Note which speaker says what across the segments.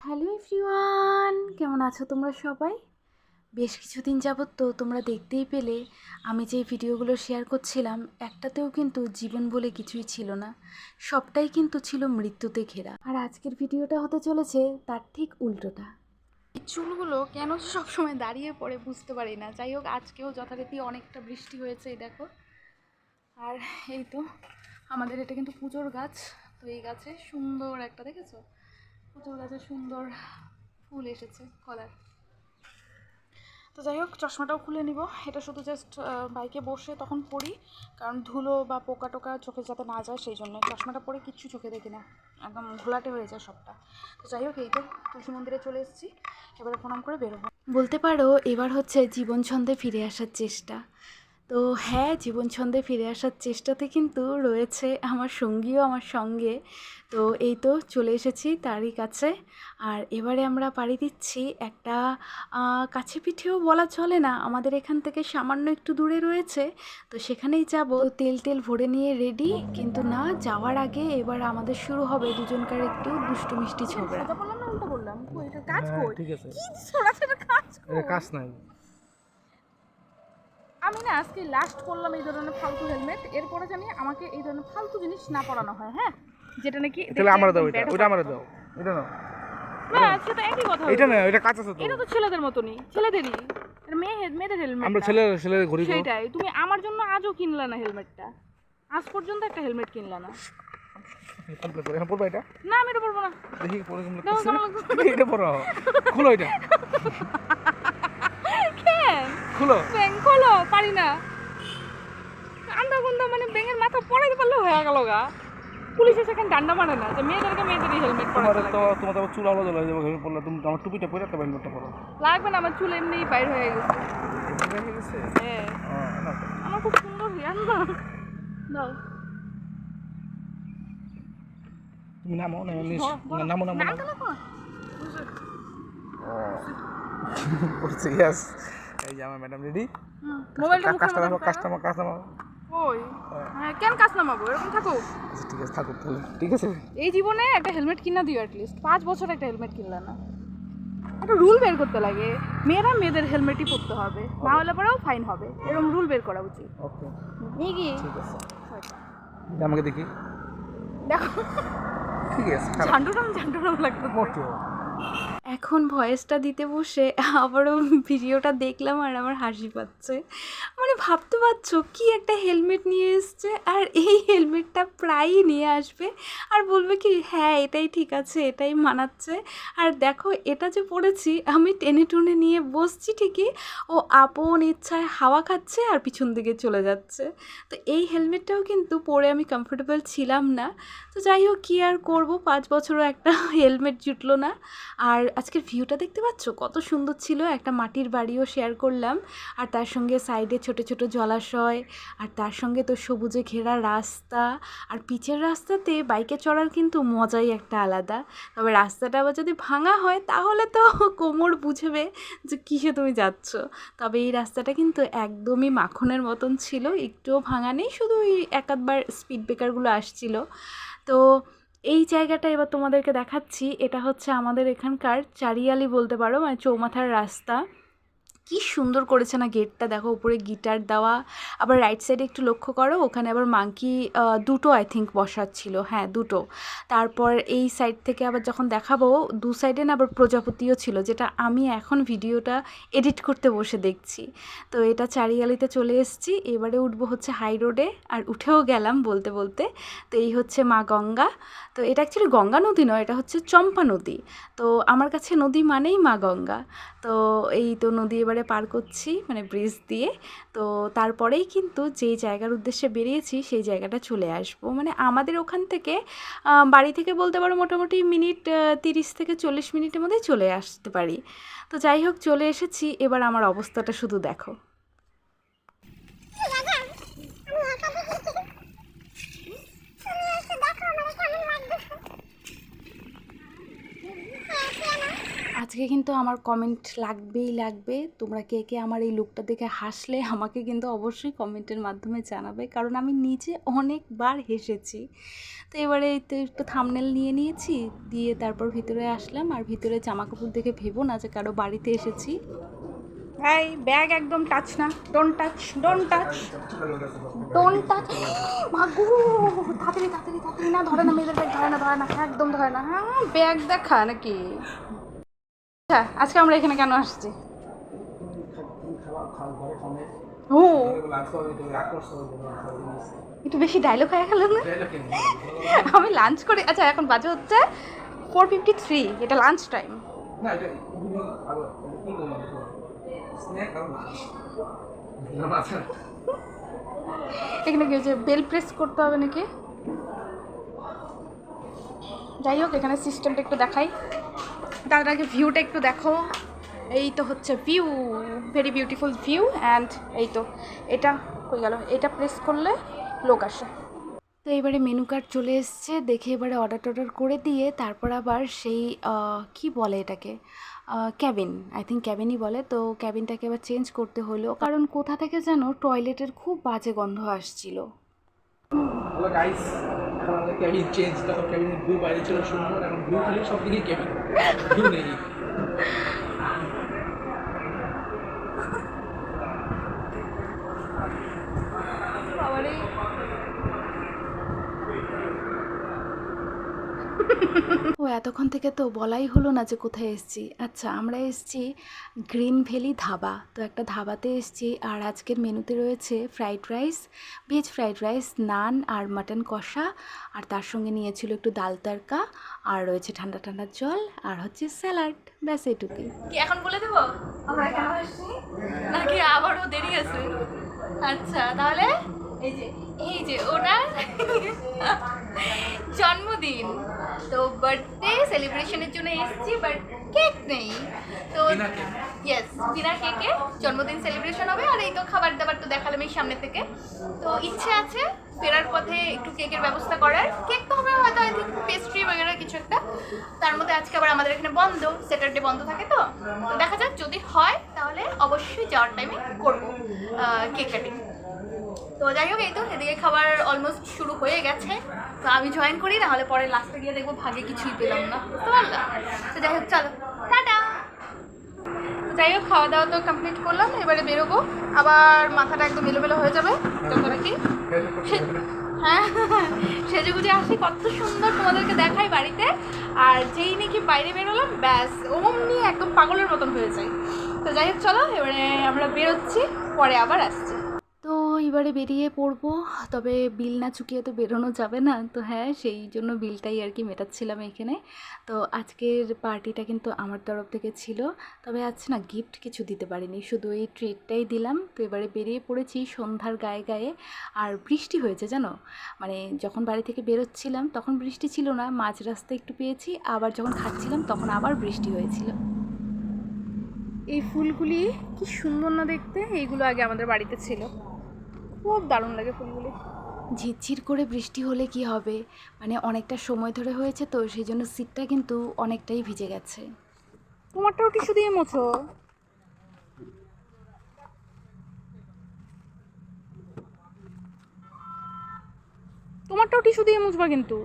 Speaker 1: Hello everyone, কেমন আছো তোমরা সবাই? বেশ কিছুদিন যাবত তো তোমরা দেখতেই পেলে আমি যে ভিডিওগুলো শেয়ার করছিলাম একটাতেও কিন্তু জীবন বলে কিছুই ছিল না, সবটাই কিন্তু ছিল মৃত্যুতে ঘেরা। আর আজকের ভিডিওটা হতে চলেছে তার ঠিক উল্টোটা। এই চুলগুলো কেন সবসময় দাঁড়িয়ে পড়ে বুঝতে পারি না। যাই হোক, আজকেও যথারীতি অনেকটা বৃষ্টি হয়েছে, এই দেখো। আর এই তো আমাদের এটা কিন্তু পুজোর গাছ, তো এই গাছে সুন্দর একটা, দেখেছো, পুজোর গাছে সুন্দর ফুল এসেছে কলার। তো যাই হোক, চশমাটাও খুলে নিব। এটা শুধু জাস্ট বাইকে বসে তখন পরি, কারণ ধুলো বা পোকা টোকা চোখে যাতে না যায় সেই জন্য। চশমাটা পরে কিচ্ছু চোখে দেখি না, একদম ঘোলাটে হয়ে যায় সবটা। তো যাই হোক, এই তো তুলসী মন্দিরে চলে এসেছি, এবারে প্রণাম করে বেরোবো। বলতে পারো এবার হচ্ছে জীবন ছন্দে ফিরে আসার চেষ্টা। তো হ্যাঁ, জীবন ছন্দে ফিরে আসার চেষ্টাতে কিন্তু রয়েছে আমার সঙ্গীও আমার সঙ্গে। তো এই তো চলে এসেছি তারই কাছে। আর এবারে আমরা পাড়ি দিচ্ছি একটা কাছে পিঠেও বলা চলে না, আমাদের এখান থেকে সামান্য একটু দূরে রয়েছে, তো সেখানেই যাব। তেল তেল ভরে নিয়ে রেডি, কিন্তু না, যাওয়ার আগে এবার আমাদের শুরু হবে দুজনকার একটু দুষ্টু মিষ্টি ঝগড়া। বললাম না উল্টো বললাম? কই এটা কাজ, কই ঠিক আছে, কি ছোড়াছাড়া কাজ, এটা কাজ নাই। আমি না আজকে লাস্ট পরলাম এই ধরনের ফালতু হেলমেট, এরপরে জানি আমাকে এই ধরনের ফালতু জিনিস না পরানো হয়। হ্যাঁ, যেটা নাকি
Speaker 2: তাহলে আমরা দাও, ওইটা আমরা দাও, এটা নাও।
Speaker 1: না, সেটা একই কথা।
Speaker 2: এটা না, এটা কাজ আছে তো।
Speaker 1: এটা তো ছেলেদের মতনই, ছেলেদেরই। এটা মেয়েদের হেলমেট।
Speaker 2: আমরা ছেলে ঘুরি তো।
Speaker 1: সেটাই, তুমি আমার জন্য আজও কিনলা না হেলমেটটা, আজ পর্যন্ত একটা হেলমেট কিনলা না।
Speaker 2: কমপ্লিট করে এখন পড়বা এটা?
Speaker 1: না, আমি এটা পরবো না।
Speaker 2: দেখি পরে কমপ্লিট করছি। এটা পড়ো, খুলো এটা।
Speaker 1: কেন
Speaker 2: খুলো,
Speaker 1: ব্যাং খোলো, পারি না। আন্দা গুন্দা মানে ব্যাঙের মাথা পড়াইতে পারলে হয়ে গেল গা। পুলিশে সেখানে ডান্ডা মারে না যে মেয়েদেরকে মেয়েদেরই হেলমেট পরাতে লাগে।
Speaker 2: তোমার তো চুল আলাদা হয়ে যাবে হেলমেট পরলে। তুমি আমার টুপিটা পরে একটা হেলমেটটা পরো।
Speaker 1: লাগবে না, আমার চুল এমনিই বাইর হয়ে গেছে।
Speaker 2: হয়ে গেছে?
Speaker 1: হ্যাঁ,
Speaker 2: নাও।
Speaker 1: আমার খুব সুন্দর হেয়ার না। দাও।
Speaker 2: তুমি নামো না, নামো নামো
Speaker 1: নামতে লাগো না।
Speaker 2: করছি। ইয়েস, এই যে আমার ম্যাডাম রেডি।
Speaker 1: মোবাইলটা মুখের মধ্যে ঢোকাও।
Speaker 2: কাস্টমার।
Speaker 1: ওই হ্যাঁ, কেন কাজ নামাবো, এরকম থাকো।
Speaker 2: আচ্ছা ঠিক আছে, থাকুক তাহলে। ঠিক আছে,
Speaker 1: এই জীবনে একটা হেলমেট কিনা দিও, অ্যাটলিস্ট 5 বছর একটা হেলমেট কিনলা না। একটা রুল বের করতে লাগে, মেয়েরা মেয়েদের হেলমেটই পরতে হবে, না হলে পরেও ফাইন হবে, এরকম রুল বের করা উচিত।
Speaker 2: ওকে
Speaker 1: নিয়ে গিয়ে
Speaker 2: ঠিক আছে। আমাকে দেখি।
Speaker 1: দেখো,
Speaker 2: ঠিক আছে,
Speaker 1: ঝান্ডুরাম লাগতো।
Speaker 2: মোটো।
Speaker 1: এখন ভয়েসটা দিতে বসে আবারও ভিডিওটা দেখলাম আর আমার হাসি পাচ্ছে। মানে ভাবতে পারছো কি একটা হেলমেট নিয়ে এসছে, আর এই হেলমেটটা প্রায়ই নিয়ে আসবে আর বলবে কি হ্যাঁ এটাই ঠিক আছে, এটাই মানাচ্ছে। আর দেখো এটা যে পড়েছি আমি টেনে টুনে নিয়ে বসছি ঠিকই, ও আপন ইচ্ছায় হাওয়া খাচ্ছে আর পিছন দিকে চলে যাচ্ছে। তো এই হেলমেটটাও কিন্তু পরে আমি কমফোর্টেবল ছিলাম না। তো যাই হোক, কী আর করবো, 5 বছরও একটা হেলমেট জুটলো না। আর আজকের ভিউটা দেখতে পাচ্ছ কত সুন্দর ছিল, একটা মাটির বাড়িও শেয়ার করলাম, আর তার সঙ্গে সাইডে ছোট ছোট জলাশয়, আর তার সঙ্গে তো সবুজে ঘেরা রাস্তা। আর পিচের রাস্তাতে বাইকে চড়ার কিন্তু মজাই একটা আলাদা। তবে রাস্তাটা আবার যদি ভাঙা হয় তাহলে তো কোমর বুঝবে যে কিসে তুমি যাচ্ছ। তবে এই রাস্তাটা কিন্তু একদমই মাখনের মতন ছিল, একটুও ভাঙা নেই, শুধু ওই এক আধবার স্পিড ব্রেকারগুলো আসছিল। তো এই জায়গাটা এবার তোমাদেরকে দেখাচ্ছি, এটা হচ্ছে আমাদের এখানকার চারিয়ালি বলতে পারো, মানে চৌমাথার রাস্তা। কি সুন্দর করেছে না গেটটা, দেখো উপরে গিটার দেওয়া। আবার রাইট সাইডে একটু লক্ষ্য করো, ওখানে আবার মাঙ্কি দুটো আই থিঙ্ক বসার ছিল, হ্যাঁ দুটো। তারপর এই সাইড থেকে আবার যখন দেখাবো দু সাইডে না আবার প্রজাপতিও ছিল, যেটা আমি এখন ভিডিওটা এডিট করতে বসে দেখছি। তো এটা চারিয়ালিতে চলে এসেছি, এবারে উঠবো হচ্ছে হাই রোডে, আর উঠেও গেলাম বলতে বলতে। তো এই হচ্ছে মা গঙ্গা। তো এটা অ্যাকচুয়ালি গঙ্গা নদী নয়, এটা হচ্ছে চম্পা নদী। তো আমার কাছে নদী মানেই মা গঙ্গা। তো এই তো নদী এবারে পার করছি, মানে ব্রিজ দিয়ে। তো তারপরেই কিন্তু যেই জায়গার উদ্দেশ্যে বেরিয়েছি সেই জায়গাটা চলে আসবো, মানে আমাদের ওখান থেকে বাড়ি থেকে বলতে পারো মোটামুটি মিনিট 30 থেকে 40 মিনিটের মধ্যে চলে আসতে পারি। তো যাই হোক, চলে এসেছি, এবার আমার অবস্থাটা শুধু দেখো। আজকে কিন্তু আমার কমেন্ট লাগবেই লাগবে। তোমরা কে কে আমার এই লুকটা দেখে হাসলে আমাকে কিন্তু অবশ্যই কমেন্টের মাধ্যমে জানাবে, কারণ আমি নিজে অনেকবার হেসেছি। তো এবারে এই তো একটু থাম্বনেল নিয়ে নিয়েছি, দিয়ে তারপর ভিতরে আসলাম। আর ভিতরে জামাকাপড় দেখে ভেবো না যে কারো বাড়িতে এসেছি। এই ব্যাগ একদম টাচ না, don't touch, don't touch, don't touch. মাগু, তাড়াতাড়ি তাড়াতাড়ি তাড়াতাড়ি, না ধরে না, মেয়েদের ব্যাগ ধরে না, ধরে না, একদম ধরে না। হ্যাঁ, ব্যাগ দেখা নাকি? আচ্ছা, আজকে আমরা এখানে কেন আসছি? ও, একটু বেশি ডায়লগ হয়ে গেল না? আমি লাঞ্চ করি। আচ্ছা, এখন বাজে হচ্ছে 4:53, এটা লাঞ্চ টাইম। এখানে কি হচ্ছে, বেল প্রেস করতে হবে নাকি? যাই হোক, এখানে সিস্টেমটা একটু দেখাই, তার আগে ভিউটা একটু দেখো। এই তো হচ্ছে view, very beautiful view. And এই তো এটা কই গেল, এটা প্রেস করলে লোক আসে। তো এবারে মেনু কার্ড চলে এসছে, দেখে এবারে অর্ডার টর্ডার করে দিয়ে তারপর আবার সেই কি বলে এটাকে, ক্যাবিন, আই থিঙ্ক ক্যাবিনই বলে। তো ক্যাবিনটাকে এবার চেঞ্জ করতে হলো, কারণ কোথা থেকে যেন টয়লেটের খুব বাজে গন্ধ আসছিল।
Speaker 2: হ্যালো গাইস, এখন আমাদের ক্যাবিন চেঞ্জ। তখন ক্যাবিনের ভিউ বাইরে ছিল সুন্দর, এখন ভিউ খালি সব দিকে ক্যাবিন, ভিউ নেই।
Speaker 1: ও, এতক্ষণ থেকে তো বলাই হলো না যে কোথায় এসেছি। আচ্ছা, আমরা এসেছি গ্রিন ভ্যালি ধাবা। তো একটা ধাবাতে এসেছি, আর আজকের মেনুতে রয়েছে fried rice, veg fried rice, naan আর মাটন কষা, আর তার সঙ্গে নিয়েছিল একটু ডাল তড়কা, আর রয়েছে ঠান্ডা ঠান্ডা জল, আর হচ্ছে স্যালাড। ব্যাস এইটুকুই। কি এখন বলে দেবো আমরা কেন আসছি, নাকি আবারও দেরি আছে? আচ্ছা, তাহলে এই যে ওনার জন্মদিন, তো বার্থডে সেলিব্রেশনের জন্য এসেছি, বাট কেক নেই। তো ইয়েস, ডিনার কেকে জন্মদিন সেলিব্রেশন হবে। আর এই তো খাবার দাবার তো দেখালাম এই সামনে থেকে। তো ইচ্ছে আছে ফেরার পথে একটু কেকের ব্যবস্থা করার। কেক তো হবে হয়তো, আই থিঙ্ক পেস্ট্রি বগেরা কিছু একটা। তার মধ্যে আজকে আবার আমাদের এখানে বন্ধ, স্যাটারডে বন্ধ থাকে। তো দেখা যাক, যদি হয় তাহলে অবশ্যই যাওয়ার টাইমে করবো কেক কাটিং। তো যাই হোক, এই তো এদিকে খাবার অলমোস্ট শুরু হয়ে গেছে। তো আমি জয়েন করি, নাহলে পরে লাস্টে গিয়ে দেখবো ভাগে কিছুই পেলাম না, বুঝতে পারলাম। তো যাই হোক, চলো টাটা। যাই হোক, খাওয়া দাওয়া তো কমপ্লিট করলাম, এবারে বেরোবো। আবার মাথাটা একদম এলোমেলো হয়ে যাবে যত নাকি। হ্যাঁ, সেজেগুজে আসি, কত সুন্দর তোমাদেরকে দেখাই বাড়িতে। আর যেই নাকি বাইরে বেরোলাম, ব্যাস অমনি একদম পাগলের মতন হয়ে যায়। তো যাই হোক, চলো এবারে আমরা বেরোচ্ছি, পরে আবার আসছি। তো এবারে বেরিয়ে পড়বো, তবে বিল না চুকিয়ে তো বেরোনো যাবে না। তো হ্যাঁ, সেই জন্য বিলটাই আর কি মেটাচ্ছিলাম এখানে। তো আজকের পার্টিটা কিন্তু আমার তরফ থেকে ছিল, তবে আজ না গিফট কিছু দিতে পারিনি, শুধু এই ট্রিটটাই দিলাম। তো এবারে বেরিয়ে পড়েছি সন্ধ্যার গায়ে গায়ে। আর বৃষ্টি হয়েছে জানো, মানে যখন বাড়ি থেকে বেরোচ্ছিলাম তখন বৃষ্টি ছিল না, মাঝ রাস্তায় একটু পেয়েছি, আবার যখন খাচ্ছিলাম তখন আবার বৃষ্টি হয়েছিল। এই ফুলগুলি কি সুন্দর না দেখতে, এইগুলো আগে আমাদের বাড়িতে ছিল, খুব দারুণ লাগে ফুলগুলি। ঝিরঝির করে বৃষ্টি হলে কি হবে, মানে অনেকটা সময় ধরে হয়েছে তো সেই জন্য সিটটা কিন্তু অনেকটাই ভিজে গেছে। তোমারটাও টিস্যু দিয়ে মোছো। তোমারটাও টিস্যু দিয়ে মুছবা কিন্তু।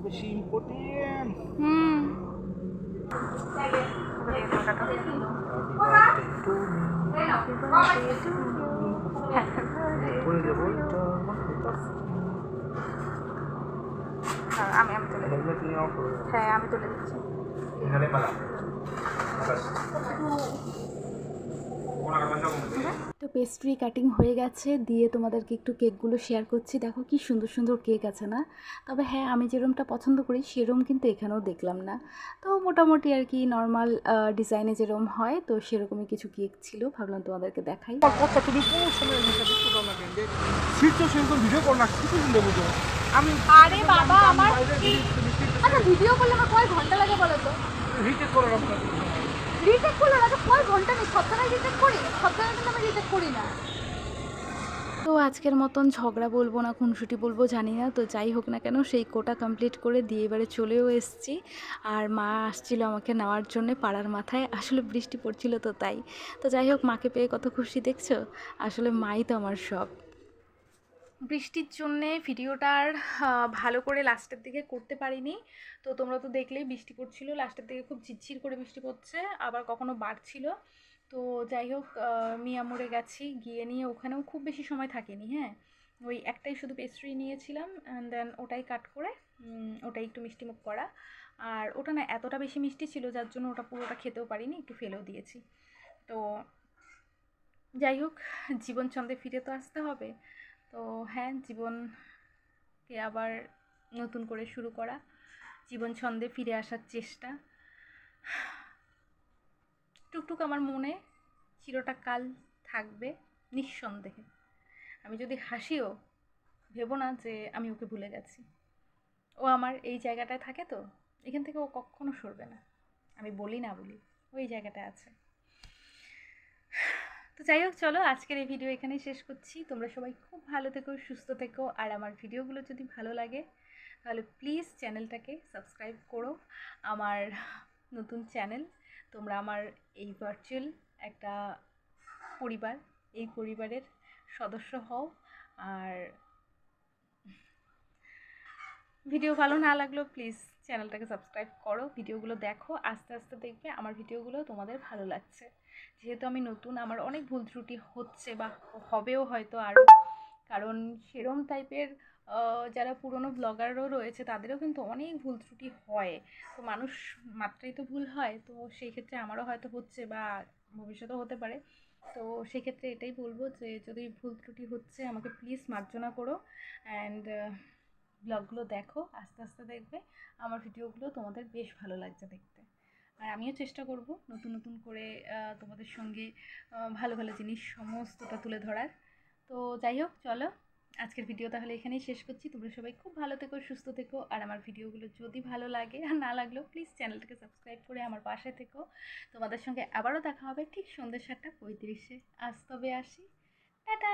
Speaker 2: বেশি ইম্পর্টেন্ট।
Speaker 1: আমি তুলে দিচ্ছি। হ্যাঁ, আমি তুলে দিচ্ছি। তো পেস্ট্রি কাটিং হয়ে গেছে, দিয়ে তোমাদেরকে একটু কেকগুলো শেয়ার করছি। দেখো কি সুন্দর সুন্দর কেক আছে না? তবে হ্যাঁ, আমি যেরমটা পছন্দ করি সেরম কিন্তু এখানেও দেখলাম না। তো মোটামুটি আর কি নর্মাল ডিজাইনে যেরকম হয়, তো সেরকমই কিছু কেক ছিল, ভাবলাম তোমাদেরকে দেখাই।
Speaker 2: আমি
Speaker 1: আরে বাবা, আমার আচ্ছা ভিডিও করলে আমার কয় ঘন্টা লাগে বলো তো? রিটেক করলে না তো কয় ঘন্টা নেই, সপ্তাহে রিটেক করি, সপ্তাহে কিন্তু আমি রিটেক করি না। তো আজকের মতন ঝগড়া বলবো না খুনসুটি বলবো জানি না, তো যাই হোক না কেন সেই কোটা কমপ্লিট করে দিয়ে এবারে চলেও এসেছি। আর মা আসছিল আমাকে নেওয়ার জন্যে পাড়ার মাথায়, আসলে বৃষ্টি পড়ছিল তো তাই। তো যাই হোক, মাকে পেয়ে কত খুশি দেখছো, আসলে মাই তো আমার সব। বৃষ্টির জন্যে ভিডিওটা আর ভালো করে লাস্টের দিকে করতে পারিনি। তো তোমরা তো দেখলেই বৃষ্টি পড়ছিল, লাস্টের দিকে খুব ঝিরঝির করে বৃষ্টি পড়ছে, আবার কখনো বাড়ছিল। তো যাই হোক, মিয়ামোড়ে গেছি, গিয়ে নিয়ে ওখানেও খুব বেশি সময় থাকিনি। হ্যাঁ, ওই একটাই শুধু পেস্ট্রি নিয়েছিলাম, অ্যান্ড দেন ওটাই কাট করে ওটাই একটু মিষ্টিমুখ করা। আর ওটা না এতটা বেশি মিষ্টি ছিল যার জন্য ওটা পুরোটা খেতেও পারিনি, একটু ফেলেও দিয়েছি। তো যাই হোক, জীবন ছন্দে ফিরে তো আসতে হবে। তো হ্যাঁ, জীবনকে আবার নতুন করে শুরু করা, জীবন ছন্দে ফিরে আসার চেষ্টা। টুকটুক আমার মনে চিরটা কাল থাকবে নিঃসন্দেহে। আমি যদি হাসিও, ভেবো না যে আমি ওকে ভুলে গেছি। ও আমার এই জায়গাটায় থাকে, তো এখান থেকে ও কখনো সরবে না। আমি বলি না বলি, ওই জায়গাটায় আছে। তো যাই হোক, চলো আজকের এই ভিডিও এখানেই শেষ করছি। তোমরা সবাই খুব ভালো থেকো, সুস্থ থেকো। আর আমার ভিডিওগুলো যদি ভালো লাগে তাহলে প্লিজ চ্যানেলটাকে সাবস্ক্রাইব করো। আমার নতুন চ্যানেল, তোমরা আমার এই ভার্চুয়াল একটা পরিবার, এই পরিবারের সদস্য হও। আর ভিডিও ভালো না লাগলেও প্লিজ চ্যানেলটাকে সাবস্ক্রাইব করো, ভিডিওগুলো দেখো, আস্তে আস্তে দেখবে আমার ভিডিওগুলো তোমাদের ভালো লাগছে। যেহেতু আমি নতুন, আমার অনেক ভুল ত্রুটি হচ্ছে বা হবেও হয়তো আরও, কারণ সেরম টাইপের যারা পুরনো ব্লগারও রয়েছে তাদেরও কিন্তু অনেক ভুল ত্রুটি হয়। তো মানুষ মাত্রাই তো ভুল হয়, তো সেই ক্ষেত্রে আমারও হয়তো হচ্ছে বা ভবিষ্যতেও হতে পারে। তো সেক্ষেত্রে এটাই বলবো যে যদি ভুল ত্রুটি হচ্ছে আমাকে প্লিজ মার্জনা করো, অ্যান্ড ব্লগগুলো দেখো, আস্তে আস্তে দেখবে আমার ভিডিওগুলো তোমাদের বেশ ভালো লাগছে দেখতে। আর আমিও চেষ্টা করব নতুন নতুন করে তোমাদের সঙ্গে ভালো ভালো জিনিস সমস্তটা তুলে ধরার। তো যাই হোক, চলো আজকের ভিডিও তাহলে এখানেই শেষ করছি। তোমরা সবাই খুব ভালো থেকো, সুস্থ থেকো। আর আমার ভিডিওগুলো যদি ভালো লাগে আর না লাগলেও প্লিজ চ্যানেলটাকে সাবস্ক্রাইব করে আমার পাশে থেকো। তোমাদের সঙ্গে আবারও দেখা হবে ঠিক সন্ধ্যে 7:35। আজ তবে আসি, টাটা।